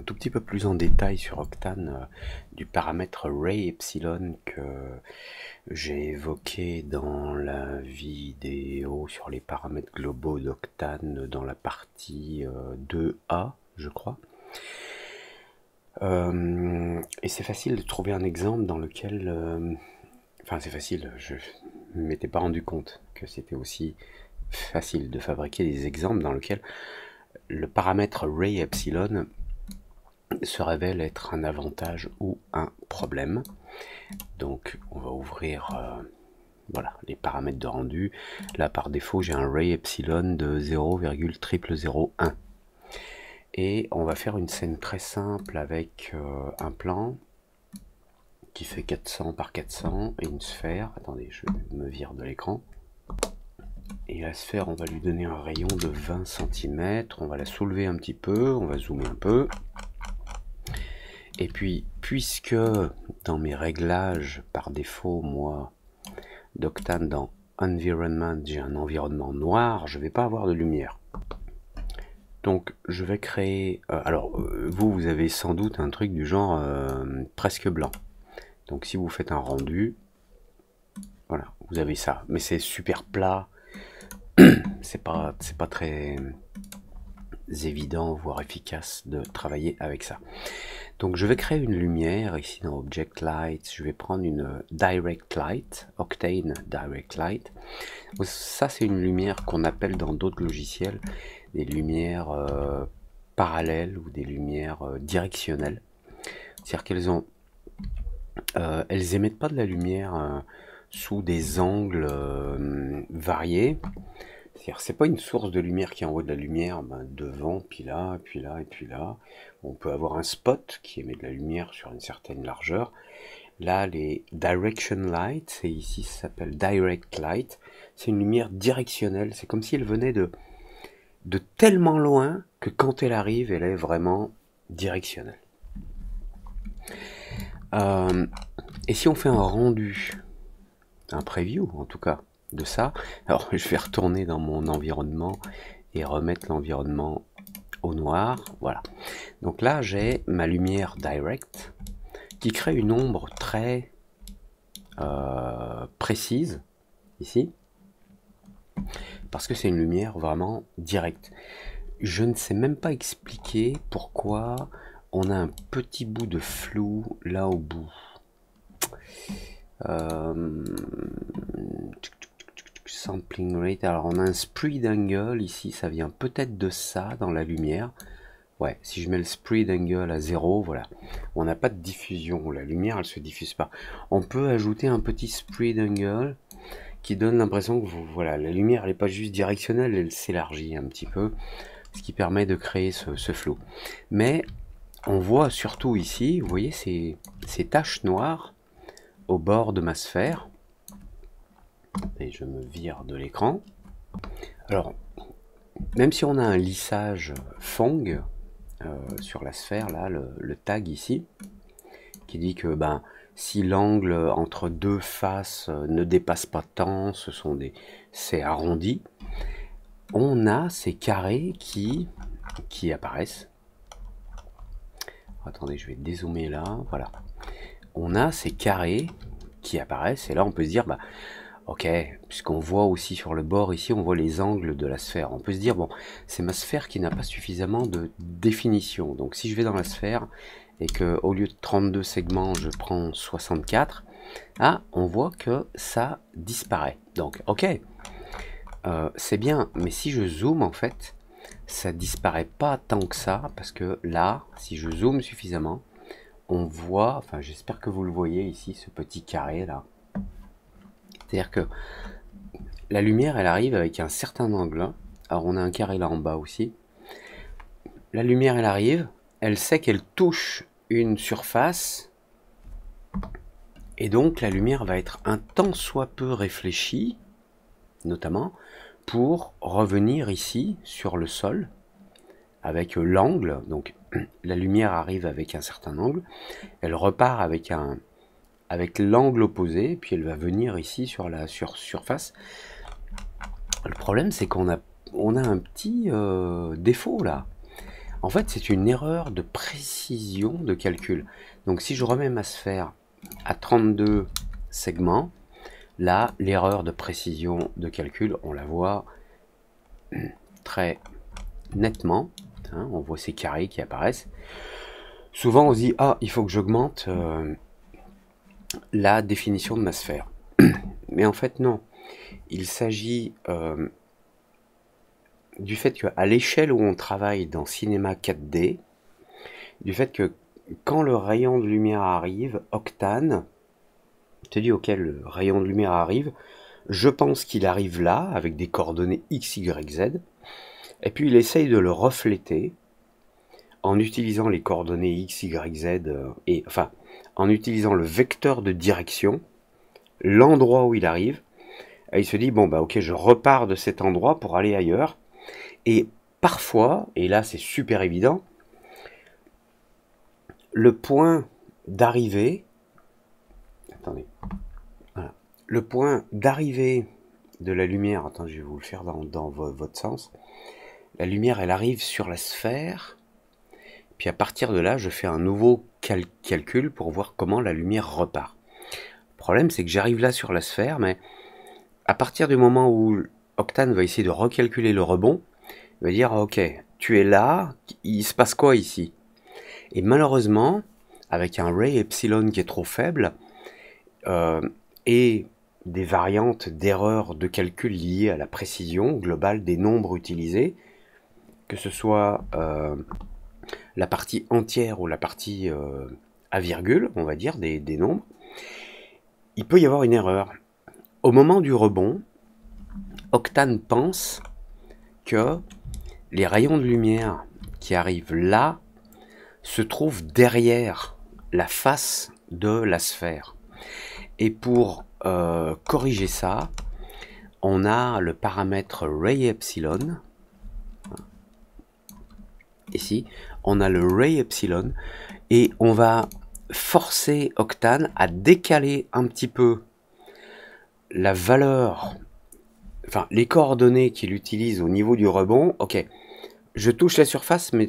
tout petit peu plus en détail sur Octane du paramètre Ray Epsilon que j'ai évoqué dans la vidéo sur les paramètres globaux d'Octane dans la partie 2A, je crois. Et c'est facile de trouver un exemple dans lequel... Enfin, c'est facile, je ne m'étais pas rendu compte que c'était aussi facile de fabriquer des exemples dans lesquels le paramètre Ray Epsilon se révèle être un avantage ou un problème. Donc on va ouvrir voilà, les paramètres de rendu. Là par défaut j'ai un Ray Epsilon de 0,0001. Et on va faire une scène très simple avec un plan qui fait 400 par 400 et une sphère. Attendez, je me vire de l'écran. Et la sphère, on va lui donner un rayon de 20 cm. On va la soulever un petit peu, on va zoomer un peu. Et puis, puisque dans mes réglages, par défaut, moi, d'Octane, dans Environment, j'ai un environnement noir, je ne vais pas avoir de lumière. Donc, je vais créer... vous avez sans doute un truc du genre presque blanc. Donc, si vous faites un rendu, voilà, vous avez ça. Mais c'est super plat. C'est pas très évident, voire efficace de travailler avec ça. Donc je vais créer une lumière ici dans Object Light. Je vais prendre une Direct Light, Octane Direct Light. Ça c'est une lumière qu'on appelle dans d'autres logiciels des lumières parallèles ou des lumières directionnelles. C'est-à-dire qu'elles ont elles émettent pas de la lumière sous des angles variés. C'est-à-dire c'est pas une source de lumière qui envoie de la lumière devant, puis là, puis là, et puis là. On peut avoir un spot qui émet de la lumière sur une certaine largeur. Là, les Direction Light, et ici ça s'appelle Direct Light, c'est une lumière directionnelle. C'est comme si elle venait de tellement loin que quand elle arrive, elle est vraiment directionnelle. Et si on fait un rendu, un preview en tout cas, de ça, alors je vais retourner dans mon environnement et remettre l'environnement au noir, voilà. Donc là j'ai ma lumière direct qui crée une ombre très précise ici, parce que c'est une lumière vraiment directe. Je ne sais même pas expliquer pourquoi on a un petit bout de flou là au bout. Sampling rate, alors on a un spread angle ici, ça vient peut-être de ça dans la lumière. Ouais, si je mets le spread angle à 0, voilà, on n'a pas de diffusion, la lumière elle se diffuse pas. On peut ajouter un petit spread angle qui donne l'impression que voilà, la lumière elle n'est pas juste directionnelle, elle s'élargit un petit peu, ce qui permet de créer ce flou. Mais on voit surtout ici, vous voyez ces taches noires au bord de ma sphère. Et je me vire de l'écran. Alors, même si on a un lissage Phong sur la sphère, là, le tag ici, qui dit que si l'angle entre deux faces ne dépasse pas tant, c'est arrondi, on a ces carrés qui apparaissent. Attendez, je vais dézoomer là, voilà. On a ces carrés qui apparaissent, et là on peut se dire, ok, puisqu'on voit aussi sur le bord ici, on voit les angles de la sphère. On peut se dire, bon, c'est ma sphère qui n'a pas suffisamment de définition. Donc si je vais dans la sphère et que au lieu de 32 segments, je prends 64, on voit que ça disparaît. Donc, ok, c'est bien, mais si je zoome, en fait, ça disparaît pas tant que ça, parce que là, si je zoome suffisamment, on voit, enfin j'espère que vous le voyez ici, ce petit carré là. C'est-à-dire que la lumière, elle arrive avec un certain angle. Alors on a un carré là en bas aussi. La lumière, elle arrive, elle sait qu'elle touche une surface. Et donc la lumière va être un tant soit peu réfléchie, notamment, pour revenir ici sur le sol, avec l'angle. Donc la lumière arrive avec un certain angle, elle repart avec l'angle opposé, puis elle va venir ici sur la surface. Le problème c'est qu'on a un petit défaut là. En fait, c'est une erreur de précision de calcul. Donc si je remets ma sphère à 32 segments, là, l'erreur de précision de calcul, on la voit très nettement. Hein, on voit ces carrés qui apparaissent. Souvent, on se dit, ah, il faut que j'augmente la définition de ma sphère. Mais en fait, non. Il s'agit du fait qu'à l'échelle où on travaille dans Cinéma 4D, du fait que quand le rayon de lumière arrive, Octane te dit, ok, le rayon de lumière arrive, je pense qu'il arrive là, avec des coordonnées X, Y, Z, et puis il essaye de le refléter en utilisant les coordonnées X, Y, Z, enfin, en utilisant le vecteur de direction, l'endroit où il arrive, et il se dit, bon, bah ok, je repars de cet endroit pour aller ailleurs, et parfois, et là c'est super évident, le point d'arrivée, attendez, voilà, le point d'arrivée de la lumière, attends, je vais vous le faire dans votre sens, la lumière elle arrive sur la sphère, puis à partir de là je fais un nouveau calcul pour voir comment la lumière repart. Le problème c'est que j'arrive là sur la sphère, mais à partir du moment où Octane va essayer de recalculer le rebond, il va dire ok, tu es là, il se passe quoi ici? Et malheureusement, avec un ray epsilon qui est trop faible, et des variantes d'erreurs de calcul liées à la précision globale des nombres utilisés, que ce soit la partie entière ou la partie à virgule, on va dire, des nombres, il peut y avoir une erreur. Au moment du rebond, Octane pense que les rayons de lumière qui arrivent là se trouvent derrière la face de la sphère. Et pour corriger ça, on a le paramètre ray epsilon. Ici, on a le ray epsilon et on va forcer Octane à décaler un petit peu la valeur, enfin les coordonnées qu'il utilise au niveau du rebond. Ok, je touche la surface, mais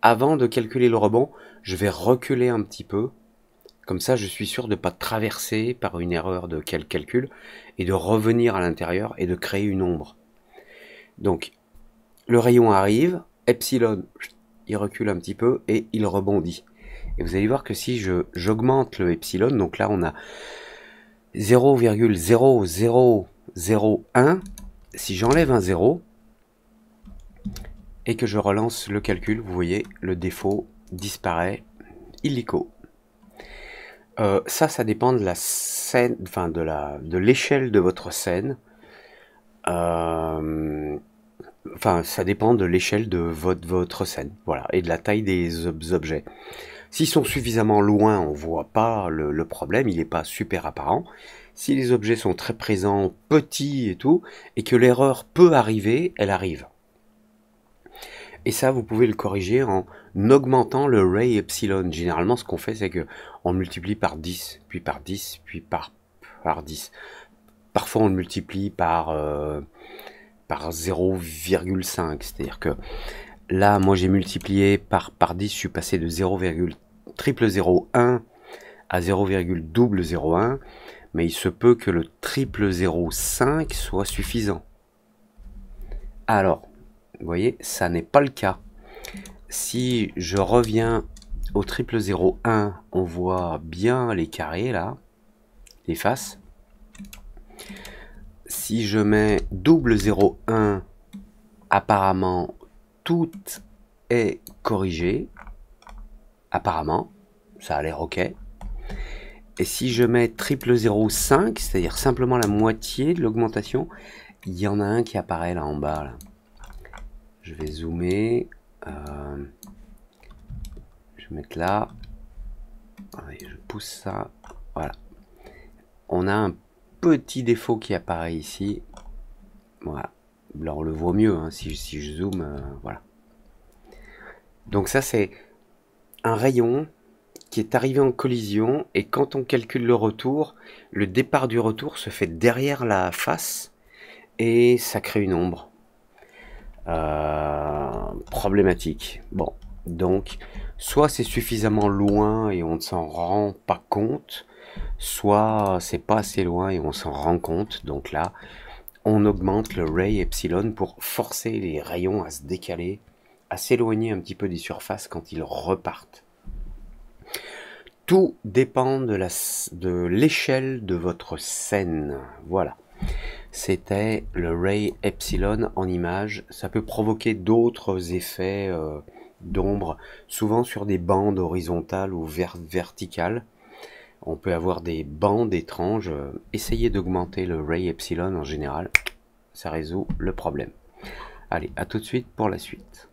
avant de calculer le rebond, je vais reculer un petit peu. Comme ça, je suis sûr de ne pas traverser par une erreur de calcul et de revenir à l'intérieur et de créer une ombre. Donc, le rayon arrive, epsilon, il recule un petit peu et il rebondit. Et vous allez voir que si j'augmente le epsilon, donc là on a 0,0001, si j'enlève un 0 et que je relance le calcul, vous voyez, le défaut disparaît illico. Ça dépend de la scène, enfin de l'échelle de votre scène. Enfin, ça dépend de l'échelle de votre scène, voilà, et de la taille des objets. S'ils sont suffisamment loin, on voit pas le problème, il n'est pas super apparent. Si les objets sont très présents, petits et tout, et que l'erreur peut arriver, elle arrive. Et ça, vous pouvez le corriger en augmentant le ray epsilon. Généralement, ce qu'on fait, c'est que on multiplie par 10, puis par 10, puis par 10. Parfois, on le multiplie par 0,5. C'est-à-dire que là, moi, j'ai multiplié par 10, je suis passé de 0,001 à 0,001, mais il se peut que le 0,005 soit suffisant. Alors, vous voyez, ça n'est pas le cas. Si je reviens au 0,001, on voit bien les carrés là, les faces. Si je mets 0,01, apparemment tout est corrigé. Apparemment, ça a l'air ok. Et si je mets 0,005, c'est-à-dire simplement la moitié de l'augmentation, il y en a un qui apparaît là en bas. Là. Je vais zoomer. Je vais mettre là. Allez, je pousse ça. Voilà. On a un petit défaut qui apparaît ici. Voilà. Là, on le voit mieux hein, si je zoome. Voilà. Donc ça, c'est un rayon qui est arrivé en collision. Et quand on calcule le retour, le départ du retour se fait derrière la face. Et ça crée une ombre. Problématique. Bon, Donc, soit c'est suffisamment loin et on ne s'en rend pas compte, soit c'est pas assez loin et on s'en rend compte. Donc là, on augmente le ray epsilon pour forcer les rayons à se décaler, à s'éloigner un petit peu des surfaces quand ils repartent. Tout dépend de l'échelle de votre scène. Voilà. C'était le ray epsilon en image. Ça peut provoquer d'autres effets d'ombre, souvent sur des bandes horizontales ou verticales. On peut avoir des bandes étranges. Essayez d'augmenter le ray epsilon en général. Ça résout le problème. Allez, à tout de suite pour la suite.